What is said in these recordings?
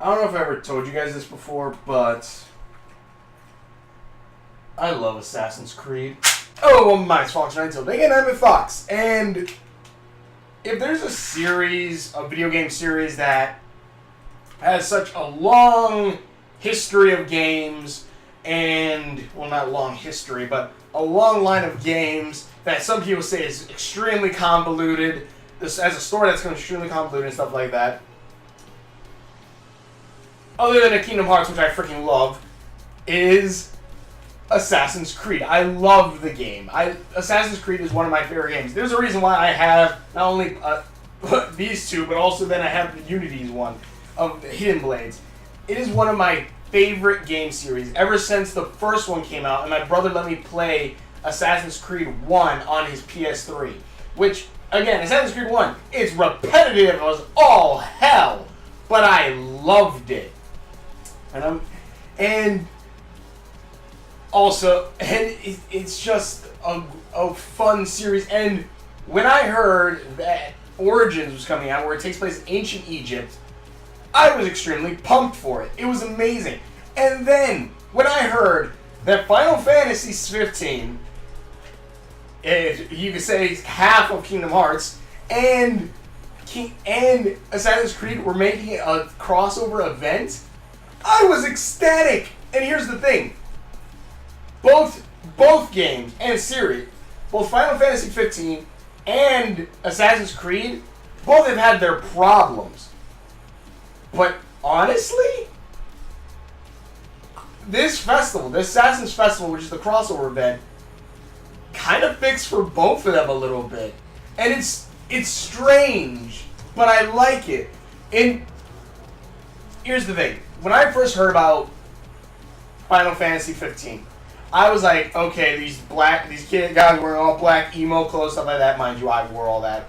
I don't know if I ever told you guys this before, but I love Assassin's Creed. Oh, well, mine's Fox 9 Again, I'm with Fox, and if there's a series, a video game series that has such a long history of games, and, well, not long history, but a long line of games that some people say is extremely convoluted, this as a story that's extremely convoluted and stuff like that, other than a Kingdom Hearts, which I freaking love, is Assassin's Creed. I love the game. Assassin's Creed is one of my favorite games. There's a reason why I have not only these two, but also then I have the Unity's one of Hidden Blades. It is one of my favorite game series ever since the first one came out, and my brother let me play Assassin's Creed 1 on his PS3. Which, again, Assassin's Creed 1 is repetitive as all hell, but I loved it. And it's just a fun series. And when I heard that Origins was coming out, where it takes place in ancient Egypt, I was extremely pumped for it. It was amazing. And then, when I heard that Final Fantasy 15, you could say half of Kingdom Hearts, and Assassin's Creed were making a crossover event, I was ecstatic. And here's the thing. Both games and series, both Final Fantasy 15 and Assassin's Creed, both have had their problems. But honestly, this festival, the Assassin's Festival, which is the crossover event, kind of fixed for both of them a little bit. And it's strange, but I like it. And here's the thing. When I first heard about Final Fantasy 15, I was like, okay, these guys wearing all black emo clothes, stuff like that. Mind you, I wore all that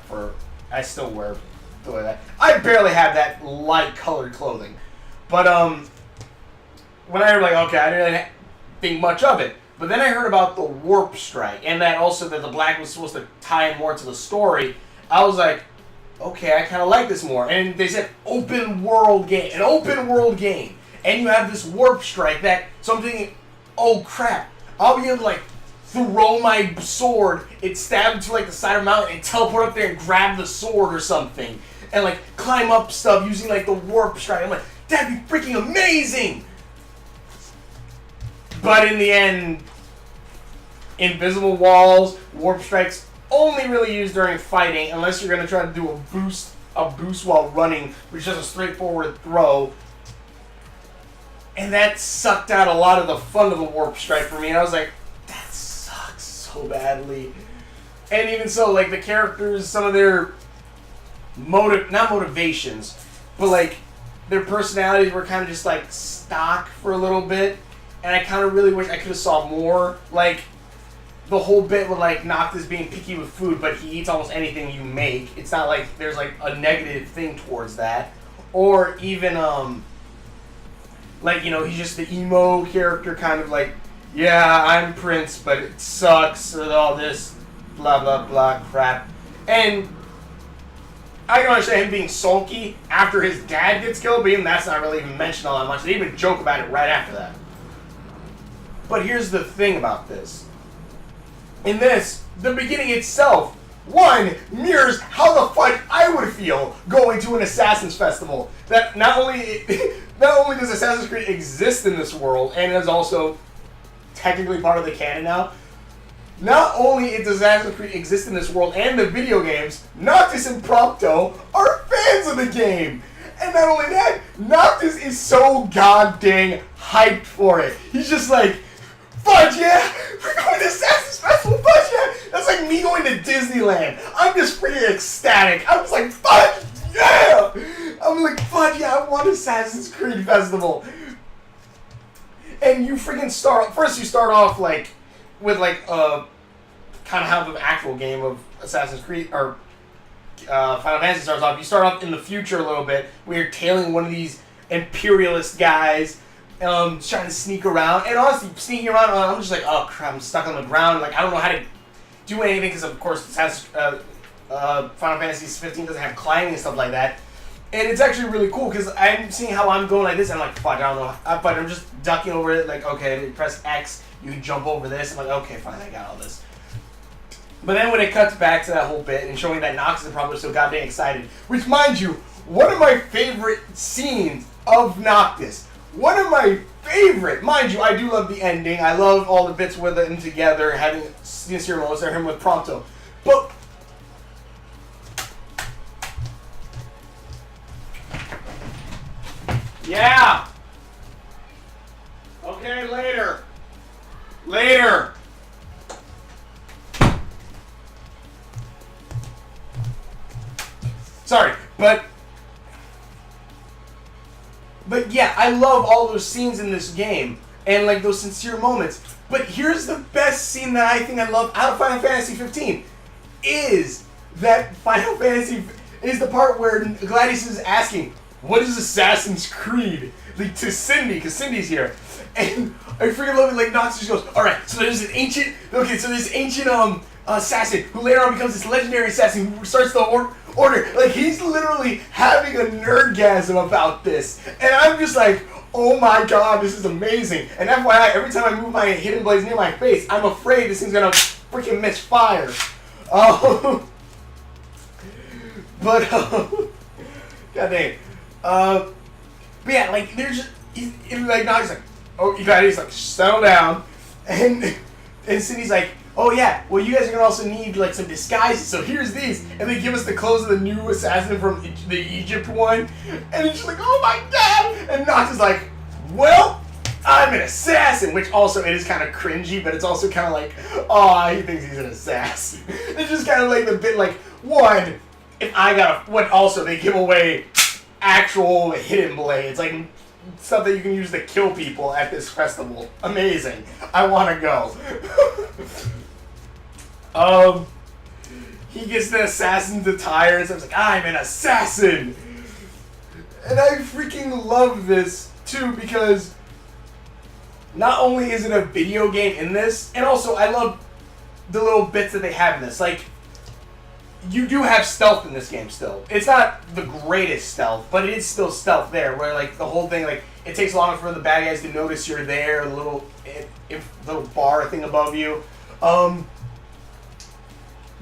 I still wear stuff like that. I barely have that light colored clothing. But when I heard, like, okay, I didn't think much of it. But then I heard about the warp strike, and that also that the black was supposed to tie in more to the story. I was like, okay, I kind of like this more. And they said an open world game, and you have this warp strike that something. Oh crap! I'll be able to like throw my sword, it stab into like the side of a mountain, and teleport up there and grab the sword or something, and like climb up stuff using like the warp strike. I'm like, that'd be freaking amazing! But in the end, invisible walls, warp strikes only really used during fighting, unless you're gonna try to do a boost while running, which is just a straightforward throw. And that sucked out a lot of the fun of the warp strike for me. And I was like, that sucks so badly. And even so, like, the characters, some of their not motivations, but like their personalities were kind of just like stock for a little bit. And I kind of really wish I could have saw more. Like, the whole bit with like Noctis being picky with food, but he eats almost anything you make. It's not like there's like a negative thing towards that. Or even like, you know, he's just the emo character, kind of like, yeah, I'm Prince, but it sucks, and all this blah, blah, blah crap. And I can understand him being sulky after his dad gets killed, but even that's not really even mentioned all that much. They even joke about it right after that. But here's the thing about this. In this, the beginning itself, one, mirrors how the fuck I would feel going to an Assassin's Festival. That not only does Assassin's Creed exist in this world, and is also technically part of the canon now, not only does Assassin's Creed exist in this world and the video games, Noctis and Prompto are fans of the game. And not only that, Noctis is so goddamn hyped for it. He's just like, fudge yeah! We're going to Assassin's Festival, fudge yeah! That's like me going to Disneyland. I'm just freaking ecstatic. I'm just like, fudge yeah! I'm like, fudge yeah, I want Assassin's Creed Festival. And you freaking start off like, with like, kind of how the actual game of Assassin's Creed, or Final Fantasy starts off. You start off in the future a little bit, where you're tailing one of these imperialist guys, trying to sneak around. And honestly, sneaking around, I'm just like, oh crap, I'm stuck on the ground. Like, I don't know how to do anything, because of course Final Fantasy 15 doesn't have climbing and stuff like that. And it's actually really cool because I'm seeing how I'm going like this. And I'm like, fuck, I don't know. But I'm just ducking over it. Like, okay, press X, you can jump over this. I'm like, okay, fine, I got all this. But then when it cuts back to that whole bit and showing that Nox is the problem, so goddamn excited. Which, mind you, one of my favorite scenes of Noctis. One of my favorite. Mind you, I do love the ending. I love all the bits with them together, having sincere moments, or him with Prompto. But yeah. Okay, later. Later. Sorry, but yeah, I love all those scenes in this game and like those sincere moments. But here's the best scene that I think I love out of Final Fantasy 15 is that Final Fantasy is the part where Gladius is asking, "What is Assassin's Creed?" Like to Cindy, because Cindy's here, and I freaking love it. Like Nox just goes, "All right, so there's an ancient, this ancient assassin who later on becomes this legendary assassin who starts the order." Like he's literally having a nerdgasm about this, and I'm just like, oh my god, this is amazing. And FYI, every time I move my hidden blades near my face, I'm afraid this thing's gonna freaking miss fire. But god dang. But yeah, like there's just like now he's like, oh, you got it. He's like, settle down, and Cindy's like, oh yeah, well you guys are gonna also need like some disguises, so here's these, and they give us the clothes of the new assassin from the Egypt one, and it's just like, oh my god, and Nox is like, well, I'm an assassin, which also it is kind of cringy, but it's also kind of like, oh, he thinks he's an assassin. It's just kind of like the bit like, one, if I got a, what also they give away actual hidden blades, like stuff that you can use to kill people at this festival. Amazing. I want to go. He gets the assassin's attire and stuff. Like, I'm an assassin. And I freaking love this too because not only is it a video game in this, and also I love the little bits that they have in this. Like, you do have stealth in this game still. It's not the greatest stealth, but it is still stealth there, where like the whole thing, like it takes longer for the bad guys to notice you're there, the little bar thing above you.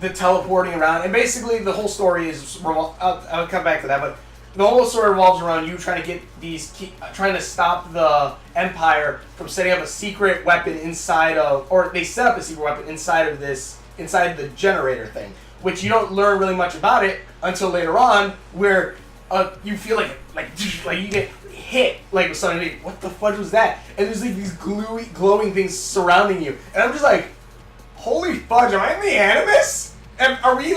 The teleporting around, and basically the whole story is, I'll come back to that, but the whole story revolves around you trying to get these, trying to stop the Empire from setting up a secret weapon inside of, or they set up a secret weapon inside of this, inside the generator thing. Which you don't learn really much about it until later on, where you feel like you get hit like with something. What the fudge was that? And there's like these glowing things surrounding you, and I'm just like, holy fudge! Am I in the Animus? And are we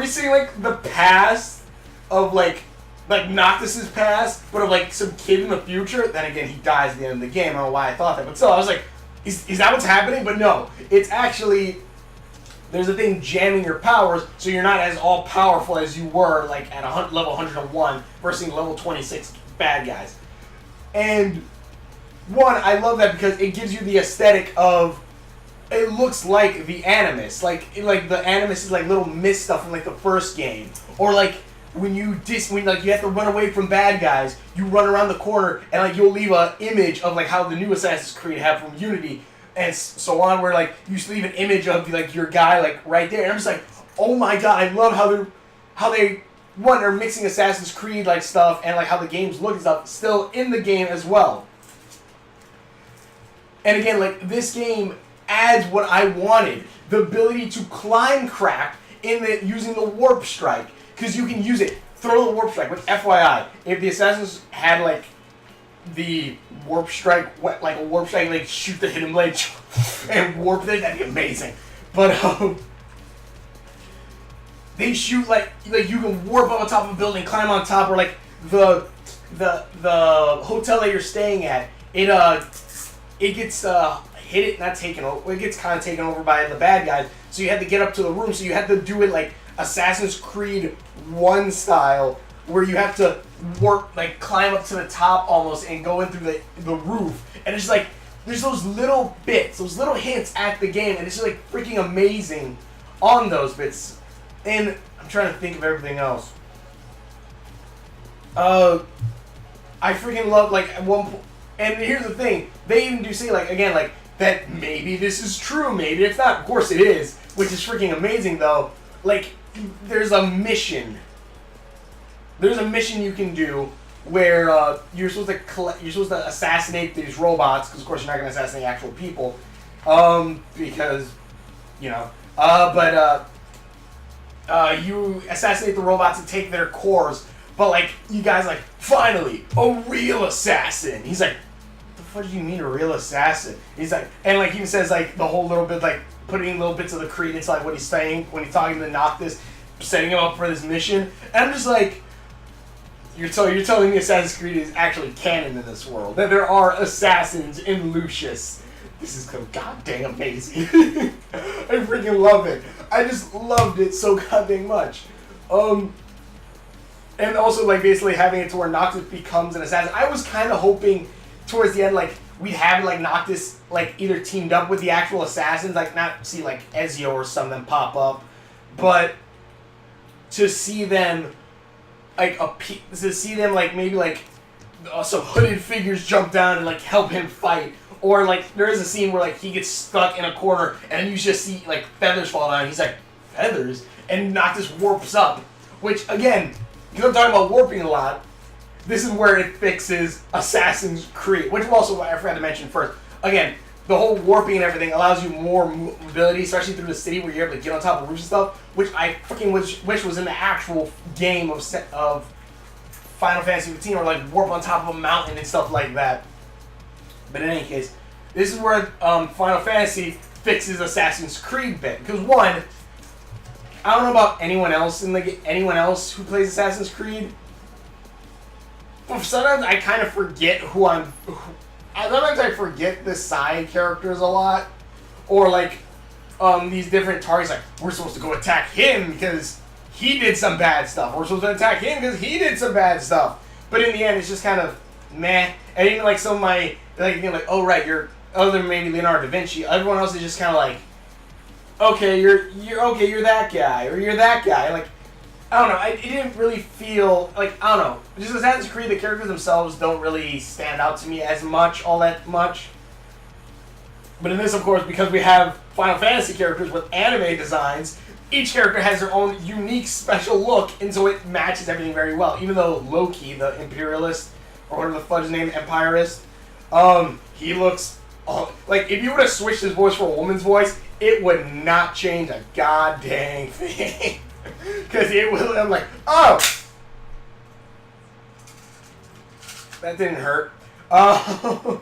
seeing like the past of like Noctis's past, but of like some kid in the future? Then again, he dies at the end of the game. I don't know why I thought that, but still, I was like, is that what's happening? But no, it's actually. There's a thing jamming your powers, so you're not as all-powerful as you were, like, at level 101 versus level 26 bad guys. And, one, I love that because it gives you the aesthetic of, it looks like the Animus. Like the Animus is like little mist stuff from, like, the first game. Or, like, when you have to run away from bad guys, you run around the corner, and, like, you'll leave an image of, like, how the new Assassin's Creed have from Unity, and so on, where like you leave an image of like your guy like right there, and I'm just like, oh my god, I love how they are mixing Assassin's Creed like stuff and like how the games look and stuff still in the game as well. And again, like this game adds what I wanted, the ability to climb crap using the warp strike, because you can use it, throw the warp strike. But FYI, if the Assassins had like the warp strike, like a warp strike, like shoot the hidden blade and warp it, that'd be amazing. But they shoot like you can warp up on top of a building, climb on top, or like the hotel that you're staying at, it gets it gets kind of taken over by the bad guys. So you had to get up to the room. So you had to do it like Assassin's Creed 1 style, where you have to warp, like climb up to the top almost and go in through the roof. And it's just like, there's those little bits, those little hints at the game, and it's just like freaking amazing on those bits. And I'm trying to think of everything else. I freaking love, like, at one point, and here's the thing, they even do say, like, again, like, that maybe this is true, maybe it's not. Of course it is, which is freaking amazing, though. Like, there's a mission. There's a mission you can do where you're supposed to assassinate these robots, because of course you're not going to assassinate actual people, because, you know, you assassinate the robots and take their cores, but, like, you guys, like, finally, a real assassin. He's like, what the fuck do you mean a real assassin? He's like, and, like, he even says, like, the whole little bit, like, putting little bits of the credence, like, what he's saying when he's talking to Noctis, setting him up for this mission, and I'm just like, you're telling me Assassin's Creed is actually canon in this world, that there are assassins in Lucius. This is so goddamn amazing. I freaking love it. I just loved it so goddamn much. And also, like, basically having it to where Noctis becomes an assassin. I was kind of hoping towards the end, like, we'd have, like, Noctis, like, either teamed up with the actual assassins, like, not see, like, Ezio or some of them pop up, but to see them, like, maybe, like, some hooded figures jump down and, like, help him fight. Or, like, there is a scene where, like, he gets stuck in a corner and you just see, like, feathers fall down. He's like, feathers? And Noctis warps up. Which, again, because I'm talking about warping a lot, this is where it fixes Assassin's Creed. Which also, I forgot to mention first. Again, the whole warping and everything allows you more mobility, especially through the city where you're able to get on top of roofs and stuff, which I fucking wish was in the actual game of Final Fantasy 15, or, like, warp on top of a mountain and stuff like that. But in any case, this is where Final Fantasy fixes Assassin's Creed bit. Because one, I don't know about anyone else who plays Assassin's Creed. But sometimes I kind of forget sometimes I forget the side characters a lot, or like these different targets. Like, we're supposed to go attack him because he did some bad stuff. We're supposed to attack him because he did some bad stuff. But in the end, it's just kind of meh. And even like some of my, like, oh right, you're, other than maybe Leonardo da Vinci, everyone else is just kind of like, okay, you're that guy, or you're that guy. Like, I don't know, it didn't really feel, like, I don't know. Just Assassin's Creed, the characters themselves don't really stand out to me as much, all that much. But in this, of course, because we have Final Fantasy characters with anime designs, each character has their own unique special look, and so it matches everything very well. Even though Loki, the Imperialist, or whatever the fudge name, Empirist, he looks, like, if you were to switch his voice for a woman's voice, it would not change a goddamn thing. Because it will, I'm like, oh! That didn't hurt. Yoda.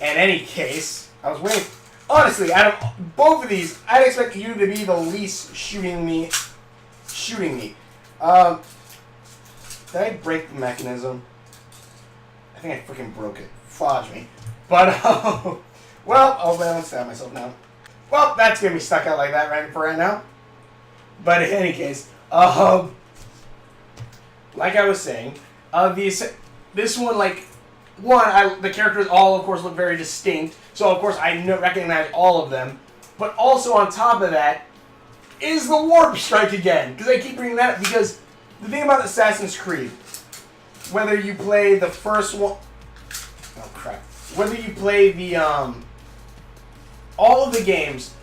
In any case, I was waiting. Honestly, out of both of these, I'd expect you to be the least shooting me. Did I break the mechanism? I think I freaking broke it. Fudge me. But, well, I won't stab myself now. Well, that's going to be stuck out like that for right now. But in any case, like I was saying, this one, like, the characters all, of course, look very distinct. So, of course, I recognize all of them. But also, on top of that, is the warp strike again. Because I keep bringing that up, because the thing about Assassin's Creed, whether you play the first one, oh crap, whether you play the, all of the games,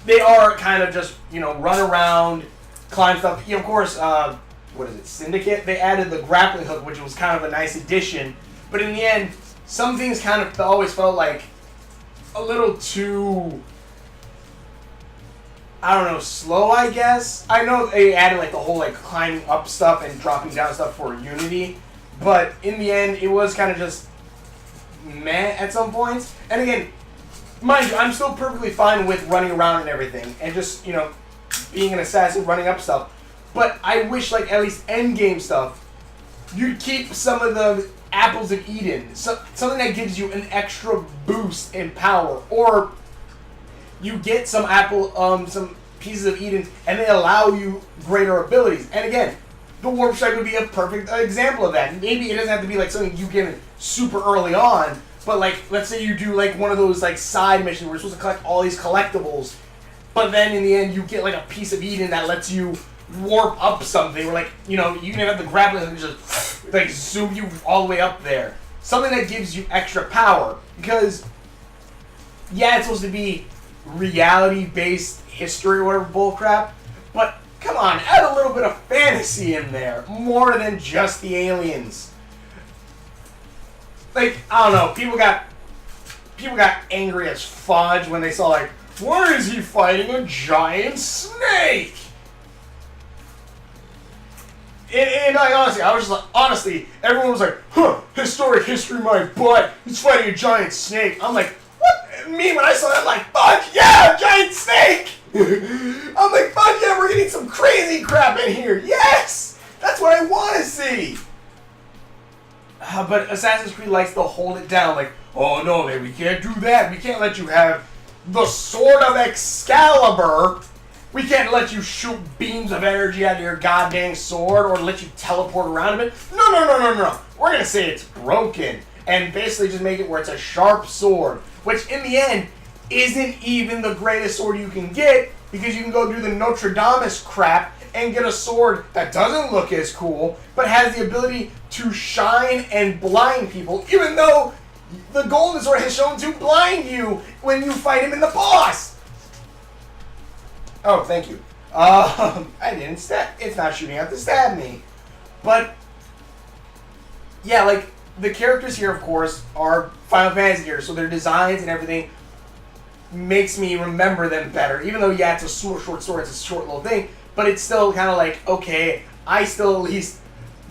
they are kind of just, run around, climb stuff. Of course, what is it, Syndicate? They added the grappling hook, which was kind of a nice addition. But in the end, some things kind of always felt like a little too, I don't know, slow, I guess. I know they added, like, the whole, like, climbing up stuff and dropping down stuff for Unity. But in the end, it was kind of just meh at some points. And again, mind you, I'm still perfectly fine with running around and everything. And just, being an assassin, running up stuff. But I wish, like, at least endgame stuff, you'd keep some of the apples of Eden. Something that gives you an extra boost in power. Or you get some some pieces of Eden, and they allow you greater abilities. And again, the Warp Strike would be a perfect example of that. Maybe it doesn't have to be, like, something you get super early on, but, like, let's say you do, like, one of those, like, side missions where you're supposed to collect all these collectibles, but then in the end you get, like, a piece of Eden that lets you warp up something, or like, you know, you can have the grappling and just like zoom you all the way up there. Something that gives you extra power. Because, yeah, it's supposed to be reality-based history or whatever bullcrap, but come on, add a little bit of fantasy in there, more than just the aliens. Like, I don't know, people got angry as fudge when they saw, like, why is he fighting a giant snake? And I was just like, honestly, everyone was like, huh, historic history my butt, he's fighting a giant snake. I'm like, what? Me, when I saw that, I'm like, fuck yeah, giant snake! I'm like, fuck yeah, we're getting some crazy crap in here. Yes! That's what I want to see. But Assassin's Creed likes to hold it down, like, oh no, man, we can't do that. We can't let you have the Sword of Excalibur. We can't let you shoot beams of energy out of your goddamn sword or let you teleport around a bit. No. We're going to say it's broken and basically just make it where it's a sharp sword, which in the end isn't even the greatest sword you can get because you can go do the Notre Dame crap and get a sword that doesn't look as cool but has the ability to shine and blind people, even though the golden sword has shown to blind you when you fight him in the boss. Oh, thank you. I didn't stab. It's not shooting out to stab me. But, yeah, like, the characters here, of course, are Final Fantasy characters, so their designs and everything makes me remember them better. Even though, yeah, it's a short story, it's a short little thing, but it's still kind of like, okay, I still at least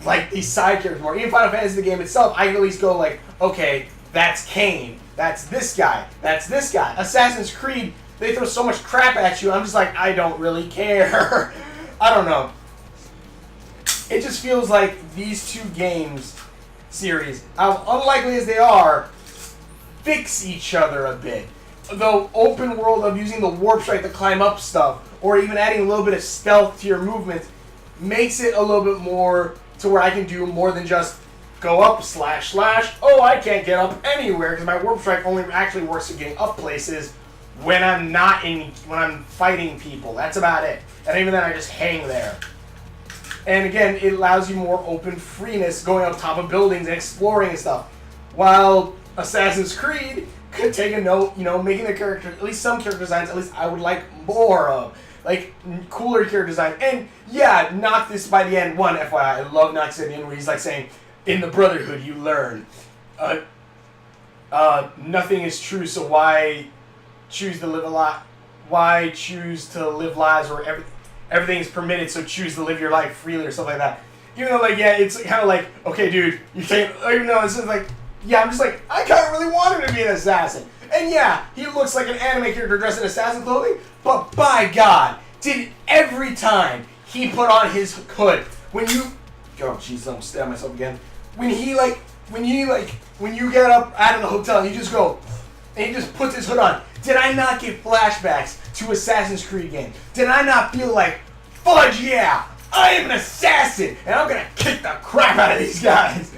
like these side characters more. Even Final Fantasy, the game itself, I can at least go like, okay, that's Kain, that's this guy, that's this guy. Assassin's Creed, they throw so much crap at you, I'm just like, I don't really care. I don't know. It just feels like these two games series, how unlikely as they are, fix each other a bit. The open world of using the warp strike to climb up stuff, or even adding a little bit of stealth to your movements, makes it a little bit more to where I can do more than just go up, slash, slash. Oh, I can't get up anywhere because my warp strike only actually works at getting up places when I'm when I'm fighting people. That's about it. And even then, I just hang there. And again, it allows you more open freeness going up top of buildings and exploring and stuff. While Assassin's Creed could take a note, you know, making the character, at least some character designs, at least I would like more of. Like, cooler character design. And, yeah, Noctis by the end, FYI, I love Noctis at the end where he's like saying, in the Brotherhood you learn. Nothing is true, so why choose to live a lot? Why choose to live lives where everything is permitted, so choose to live your life freely or something like that. Even though, like, yeah, it's kind of like, okay, dude, you can't, even though it's just like, yeah, I'm just like, I kind of really want him to be an assassin. And yeah, he looks like an anime character dressed in assassin clothing, but by God, did every time he put on his hood, when you, oh jeez, don't stab myself again. When you get up out of the hotel and you just go, and he just puts his hood on, did I not get flashbacks to Assassin's Creed game? Did I not feel like, fudge yeah, I am an assassin, and I'm gonna kick the crap out of these guys?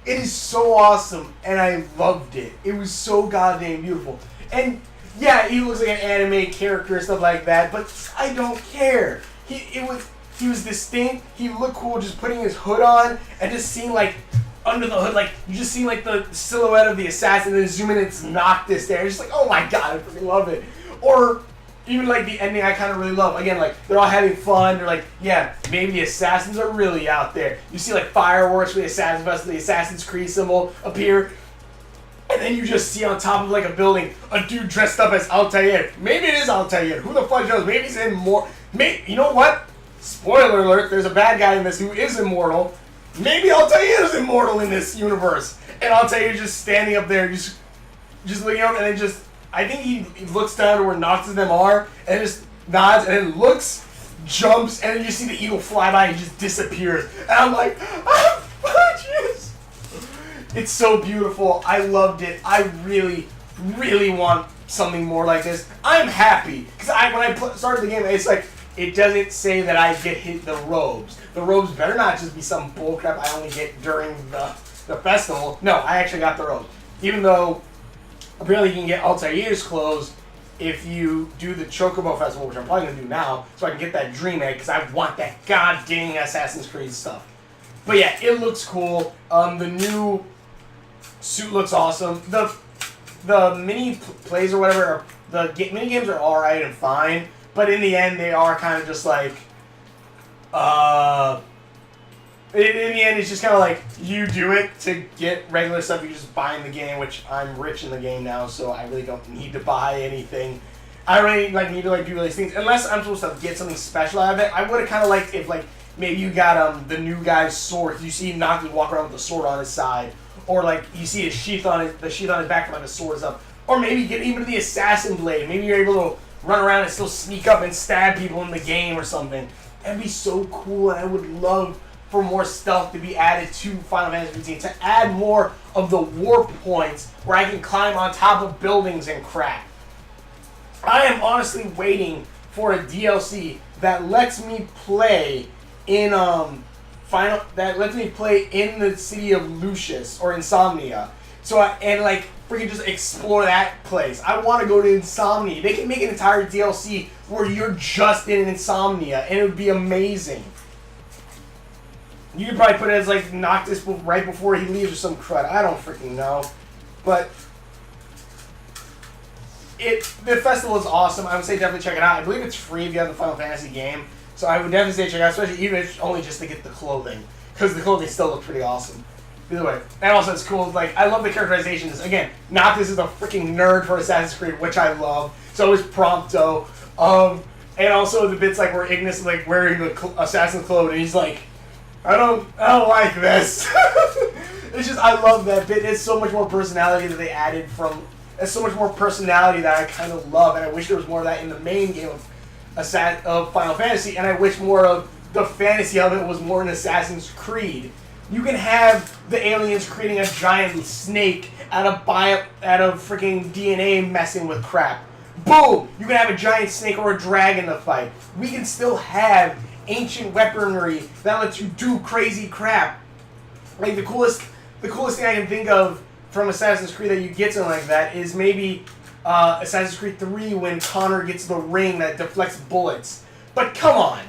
It is so awesome, and I loved it. It was so goddamn beautiful. And yeah, he looks like an anime character and stuff like that, but I don't care. He was distinct. He looked cool just putting his hood on and just seeing like under the hood, like you just see like the silhouette of the assassin, and then zoom in and it's Noctis there. It's just like, oh my God, I freaking love it. Or even like the ending, I kind of really love. Again, like they're all having fun. They're like, yeah, maybe the assassins are really out there. You see like fireworks with the assassin vest, the Assassin's Creed symbol appear, and then you just see on top of like a building a dude dressed up as Altair. Maybe it is Altair. Who the fuck knows? Maybe he's in more. You know what? Spoiler alert: there's a bad guy in this who is immortal. Maybe Altair is immortal in this universe, and Altair just standing up there, just looking up, and then just. I think he looks down to where Noctis and them are, and just nods, and then looks, jumps, and then you see the eagle fly by and just disappears. And I'm like, ah, fudges! It's so beautiful. I loved it. I really, really want something more like this. I'm happy, because when I started the game, it's like, it doesn't say that I get hit the robes. The robes better not just be some bullcrap I only get during the festival. No, I actually got the robes. Even though apparently you can get Altair's clothes if you do the Chocobo Festival, which I'm probably going to do now, so I can get that Dream Egg, because I want that goddamn Assassin's Creed stuff. But yeah, it looks cool. The new suit looks awesome. The mini plays or whatever, mini games are alright and fine, but in the end, they are kind of just like, in the end, it's just kind of like, you do it to get regular stuff you just buy in the game, which I'm rich in the game now, so I really don't need to buy anything. I don't really need to do these things, unless I'm supposed to get something special out of it. I would have kind of liked if, maybe you got the new guy's sword. You see Naki walk around with the sword on his side, or you see his sheath on the sheath on his back from the sword's up, or maybe get even the assassin blade. Maybe you're able to run around and still sneak up and stab people in the game or something. That'd be so cool, and I would love for more stealth to be added to Final Fantasy 15, to add more of the warp points where I can climb on top of buildings and crap. I am honestly waiting for a DLC that lets me play in in the city of Lucius or Insomnia. So freaking just explore that place. I want to go to Insomnia. They can make an entire DLC where you're just in Insomnia, and it would be amazing. You could probably put it as Noctis right before he leaves or some crud. I don't freaking know. But the festival is awesome. I would say definitely check it out. I believe it's free if you have the Final Fantasy game. So I would definitely say check it out, especially even if it's only just to get the clothing. Because the clothing still looks pretty awesome. Either way. And also it's cool. I love the characterizations. Again, Noctis is a freaking nerd for Assassin's Creed, which I love. So is Prompto. And also the bits where Ignis is wearing the assassin's clothes, and he's like, I don't like this. It's just, I love that bit. It's so much more personality that they added it's so much more personality that I kind of love, and I wish there was more of that in the main game of Final Fantasy, and I wish more of the fantasy element was more in Assassin's Creed. You can have the aliens creating a giant snake out of freaking DNA messing with crap. Boom! You can have a giant snake or a dragon to fight. We can still have ancient weaponry that lets you do crazy crap. The coolest thing I can think of from Assassin's Creed that you get something like that is maybe Assassin's Creed 3 when Connor gets the ring that deflects bullets. But come on,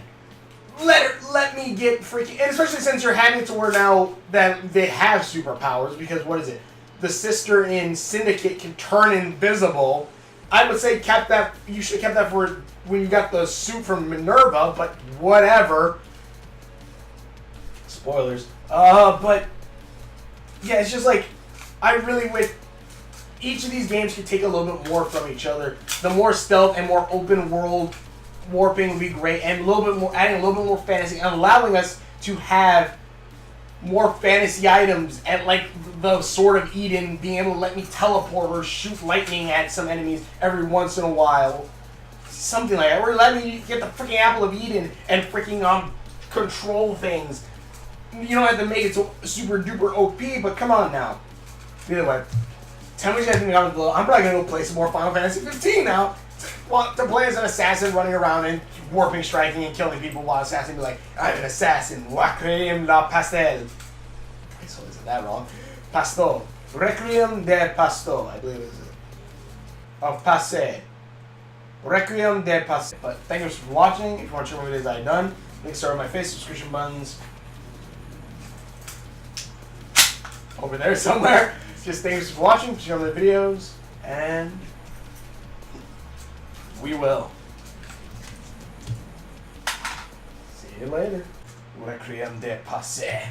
let me get freaking, and especially since you're having it to where now that they have superpowers, because what is it? The sister in Syndicate can turn invisible. I would say you should have kept that for when you got the suit from Minerva, but whatever. Spoilers. But yeah, it's just I really wish each of these games could take a little bit more from each other. The more stealth and more open world warping would be great, and adding a little bit more fantasy and allowing us to have more fantasy items at the Sword of Eden, being able to let me teleport or shoot lightning at some enemies every once in a while. Something like that. Or let me get the freaking Apple of Eden and freaking control things. You don't have to make it so super duper OP, but come on now. Either way, tell me what you guys think about it below. I'm probably gonna go play some more Final Fantasy 15 now. To play as an assassin running around and warping, striking, and killing people while assassin be like, I'm an assassin. Requiem la pastel. I saw this that wrong. Pasto. Requiem de Pasto, I believe it is. Of Passe. Requiem de Passe. But thank you for watching. If you want to show me videos I've done, links are on my face, subscription buttons over there somewhere. Just thanks for watching, share my videos, and we will see you later. Requiem de Passe.